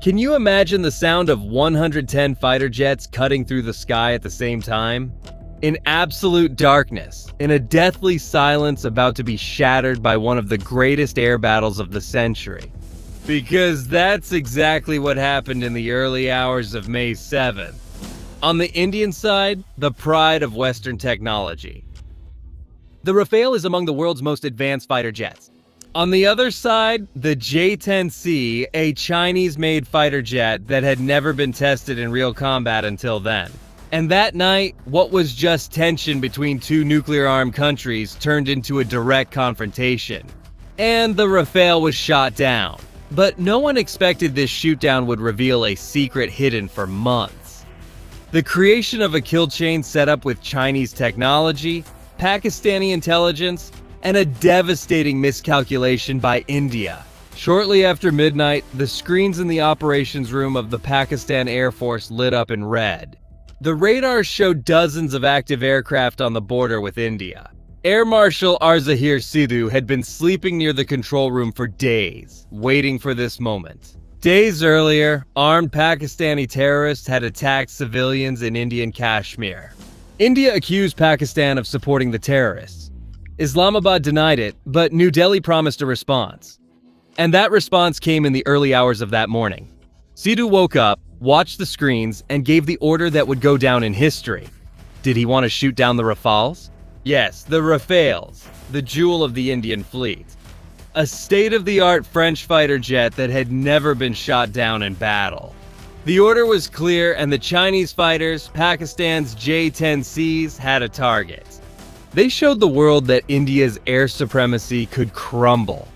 Can you imagine the sound of 110 fighter jets cutting through the sky at the same time? In absolute darkness, in a deathly silence about to be shattered by one of the greatest air battles of the century. Because that's exactly what happened in the early hours of May 7th. On the Indian side, the pride of Western technology. The Rafale is among the world's most advanced fighter jets. On the other side, the J-10C, a Chinese-made fighter jet that had never been tested in real combat until then. And that night, what was just tension between two nuclear-armed countries turned into a direct confrontation. And the Rafale was shot down. But no one expected this shootdown would reveal a secret hidden for months. The creation of a kill chain set up with Chinese technology, Pakistani intelligence, and a devastating miscalculation by India. Shortly after midnight, the screens in the operations room of the Pakistan Air Force lit up in red. The radars showed dozens of active aircraft on the border with India. Air Marshal Arzahir Sidhu had been sleeping near the control room for days, waiting for this moment. Days earlier, armed Pakistani terrorists had attacked civilians in Indian Kashmir. India accused Pakistan of supporting the terrorists. Islamabad denied it, but New Delhi promised a response. And that response came in the early hours of that morning. Sidhu woke up, watched the screens, and gave the order that would go down in history. Did he want to shoot down the Rafales? Yes, the Rafales, the jewel of the Indian fleet. A state-of-the-art French fighter jet that had never been shot down in battle. The order was clear, and the Chinese fighters, Pakistan's J-10Cs, had a target. They showed the world that India's air supremacy could crumble.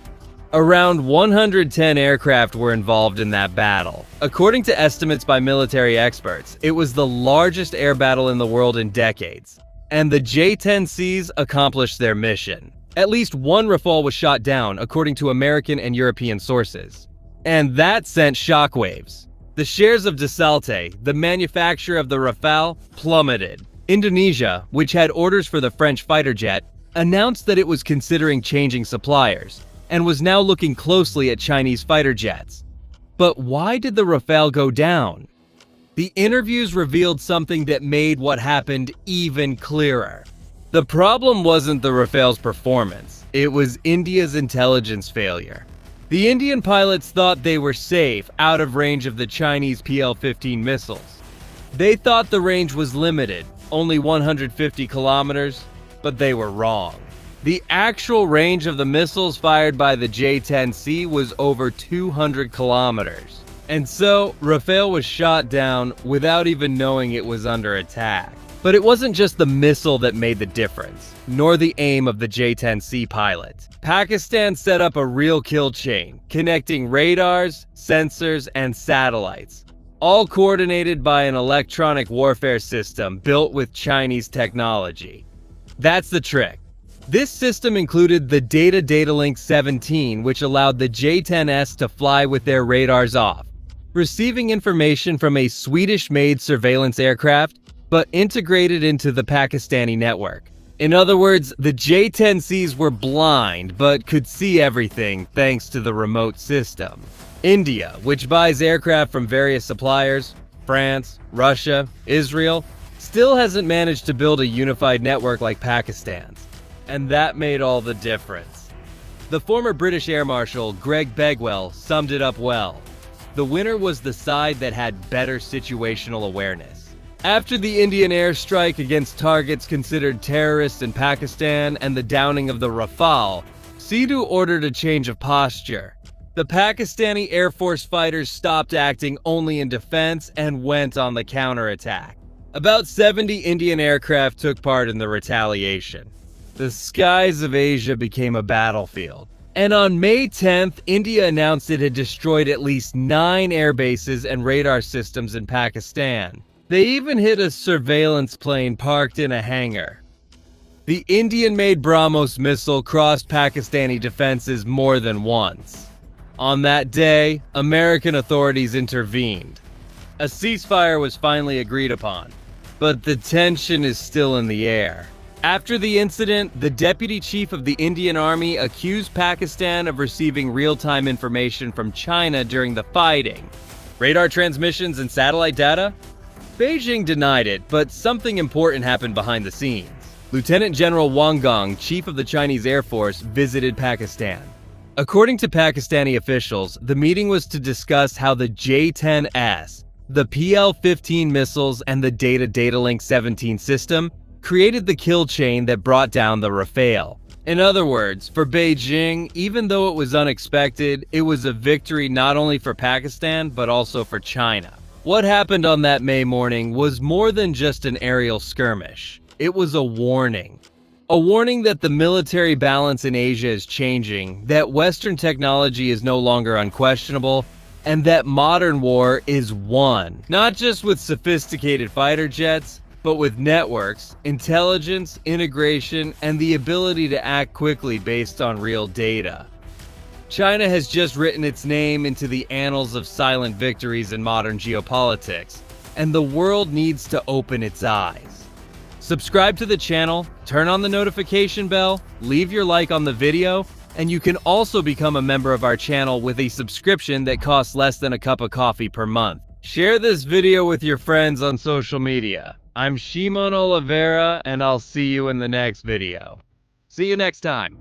Around 110 aircraft were involved in that battle. According to estimates by military experts, it was the largest air battle in the world in decades. And the J-10Cs accomplished their mission. At least one Rafale was shot down, according to American and European sources. And that sent shockwaves. The shares of Dassault, the manufacturer of the Rafale, plummeted. Indonesia, which had orders for the French fighter jet, announced that it was considering changing suppliers, and was now looking closely at Chinese fighter jets. But why did the Rafale go down? The interviews revealed something that made what happened even clearer. The problem wasn't the Rafale's performance, it was India's intelligence failure. The Indian pilots thought they were safe, out of range of the Chinese PL-15 missiles. They thought the range was limited, only 150 kilometers, but they were wrong. The actual range of the missiles fired by the J-10C was over 200 kilometers. And so, Rafale was shot down without even knowing it was under attack. But it wasn't just the missile that made the difference, nor the aim of the J-10C pilot. Pakistan set up a real kill chain, connecting radars, sensors, and satellites, all coordinated by an electronic warfare system built with Chinese technology. That's the trick. This system included the Data Link 17, which allowed the J-10S to fly with their radars off, receiving information from a Swedish-made surveillance aircraft, but integrated into the Pakistani network. In other words, the J-10Cs were blind, but could see everything thanks to the remote system. India, which buys aircraft from various suppliers, France, Russia, Israel, still hasn't managed to build a unified network like Pakistan's. And that made all the difference. The former British Air Marshal, Greg Begwell, summed it up well. The winner was the side that had better situational awareness. After the Indian airstrike against targets considered terrorists in Pakistan and the downing of the Rafale, Sidhu ordered a change of posture. The Pakistani Air Force fighters stopped acting only in defense and went on the counterattack. About 70 Indian aircraft took part in the retaliation. The skies of Asia became a battlefield. And on May 10th, India announced it had destroyed at least 9 air bases and radar systems in Pakistan. They even hit a surveillance plane parked in a hangar. The Indian-made BrahMos missile crossed Pakistani defenses more than once. On that day, American authorities intervened. A ceasefire was finally agreed upon, but the tension is still in the air. After the incident, the deputy chief of the Indian Army accused Pakistan of receiving real-time information from China during the fighting. Radar transmissions and satellite data? Beijing denied it, but something important happened behind the scenes. Lieutenant General Wang Gong, chief of the Chinese Air Force, visited Pakistan. According to Pakistani officials, the meeting was to discuss how the J-10S, the PL-15 missiles, and the Data Link 17 system created the kill chain that brought down the Rafale. In other words, for Beijing, even though it was unexpected, it was a victory not only for Pakistan, but also for China. What happened on that May morning was more than just an aerial skirmish. It was a warning. A warning that the military balance in Asia is changing, that Western technology is no longer unquestionable, and that modern war is won. Not just with sophisticated fighter jets, but with networks, intelligence, integration, and the ability to act quickly based on real data. China has just written its name into the annals of silent victories in modern geopolitics, and the world needs to open its eyes. Subscribe to the channel, turn on the notification bell, leave your like on the video, and you can also become a member of our channel with a subscription that costs less than a cup of coffee per month. Share this video with your friends on social media. I'm Shimon Oliveira, and I'll see you in the next video. See you next time.